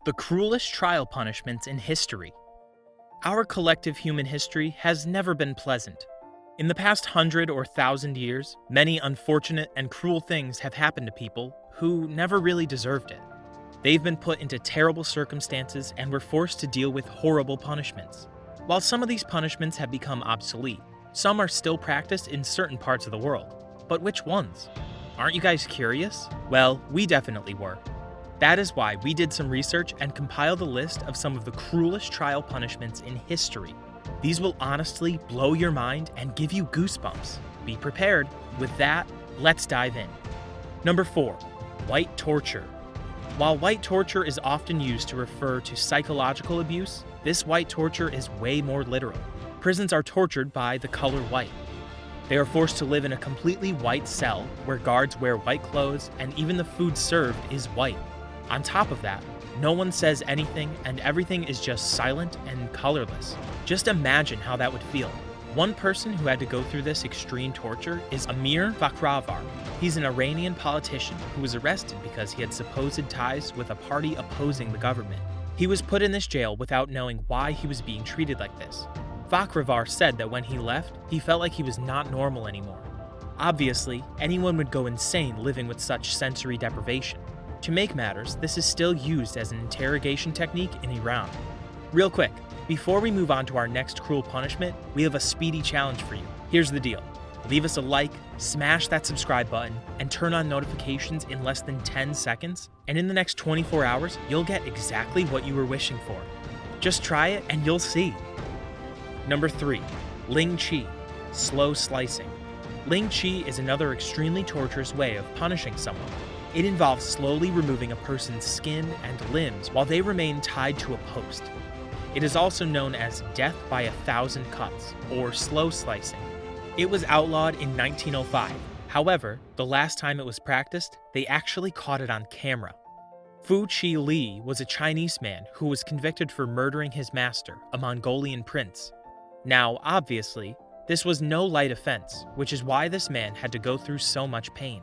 The cruelest trial punishments in history. Our collective human history has never been pleasant. In the past 100 or 1,000 years, many unfortunate and cruel things have happened to people who never really deserved it. They've been put into terrible circumstances and were forced to deal with horrible punishments. While some of these punishments have become obsolete, some are still practiced in certain parts of the world. But which ones? Aren't you guys curious? Well, we definitely were. That is why we did some research and compiled a list of some of the cruelest trial punishments in history. These will honestly blow your mind and give you goosebumps. Be prepared. With that, let's dive in. Number 4. White torture. While white torture is often used to refer to psychological abuse, this white torture is way more literal. Prisons are tortured by the color white. They are forced to live in a completely white cell where guards wear white clothes and even the food served is white. On top of that, no one says anything and everything is just silent and colorless. Just imagine how that would feel. One person who had to go through this extreme torture is Amir Bakravar. He's an Iranian politician who was arrested because he had supposed ties with a party opposing the government. He was put in this jail without knowing why he was being treated like this. Bakravar said that when he left, he felt like he was not normal anymore. Obviously, anyone would go insane living with such sensory deprivation. To make matters, this is still used as an interrogation technique in Iran. Real quick, before we move on to our next cruel punishment, we have a speedy challenge for you. Here's the deal. Leave us a like, smash that subscribe button, and turn on notifications in less than 10 seconds, and in the next 24 hours, you'll get exactly what you were wishing for. Just try it and you'll see. Number 3. Lingchi, slow slicing. Lingchi is another extremely torturous way of punishing someone. It involves slowly removing a person's skin and limbs while they remain tied to a post. It is also known as death by 1,000 cuts, or slow slicing. It was outlawed in 1905. However, the last time it was practiced, they actually caught it on camera. Fu Chi Li was a Chinese man who was convicted for murdering his master, a Mongolian prince. Now, obviously, this was no light offense, which is why this man had to go through so much pain.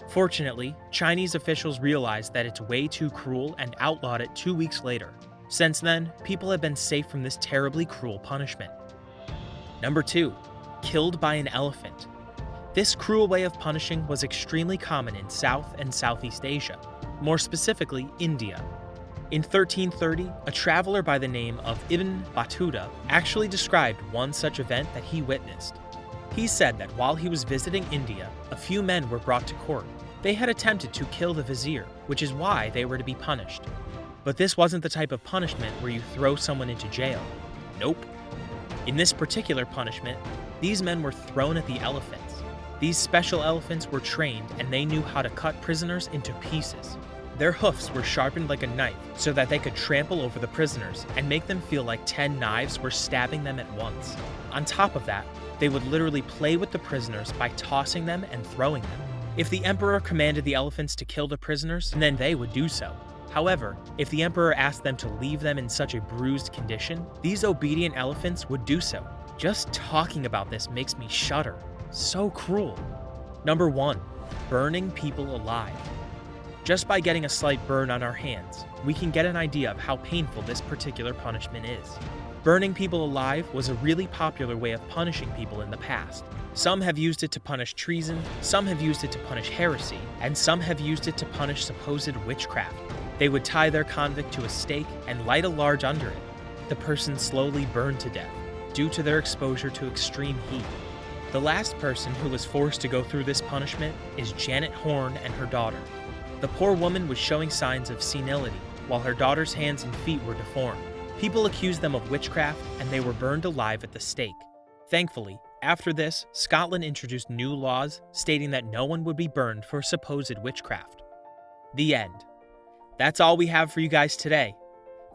Fortunately, Chinese officials realized that it's way too cruel and outlawed it 2 weeks later. Since then, people have been safe from this terribly cruel punishment. Number 2. Killed by an elephant. This cruel way of punishing was extremely common in South and Southeast Asia, more specifically India. In 1330, a traveler by the name of Ibn Battuta actually described one such event that he witnessed. He said that while he was visiting India, a few men were brought to court. They had attempted to kill the vizier, which is why they were to be punished. But this wasn't the type of punishment where you throw someone into jail. Nope. In this particular punishment, these men were thrown at the elephants. These special elephants were trained and they knew how to cut prisoners into pieces. Their hoofs were sharpened like a knife so that they could trample over the prisoners and make them feel like 10 knives were stabbing them at once. On top of that, they would literally play with the prisoners by tossing them and throwing them. If the emperor commanded the elephants to kill the prisoners, then they would do so. However, if the emperor asked them to leave them in such a bruised condition, these obedient elephants would do so. Just talking about this makes me shudder. So cruel. Number 1. Burning people alive. Just by getting a slight burn on our hands, we can get an idea of how painful this particular punishment is. Burning people alive was a really popular way of punishing people in the past. Some have used it to punish treason, some have used it to punish heresy, and some have used it to punish supposed witchcraft. They would tie their convict to a stake and light a large under it. The person slowly burned to death due to their exposure to extreme heat. The last person who was forced to go through this punishment is Janet Horn and her daughter. The poor woman was showing signs of senility, while her daughter's hands and feet were deformed. People accused them of witchcraft, and they were burned alive at the stake. Thankfully, after this, Scotland introduced new laws stating that no one would be burned for supposed witchcraft. The end. That's all we have for you guys today.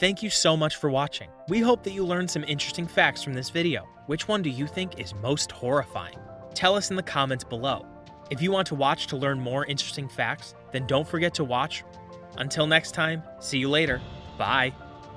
Thank you so much for watching. We hope that you learned some interesting facts from this video. Which one do you think is most horrifying? Tell us in the comments below. If you want to watch to learn more interesting facts, then don't forget to watch. Until next time, see you later. Bye.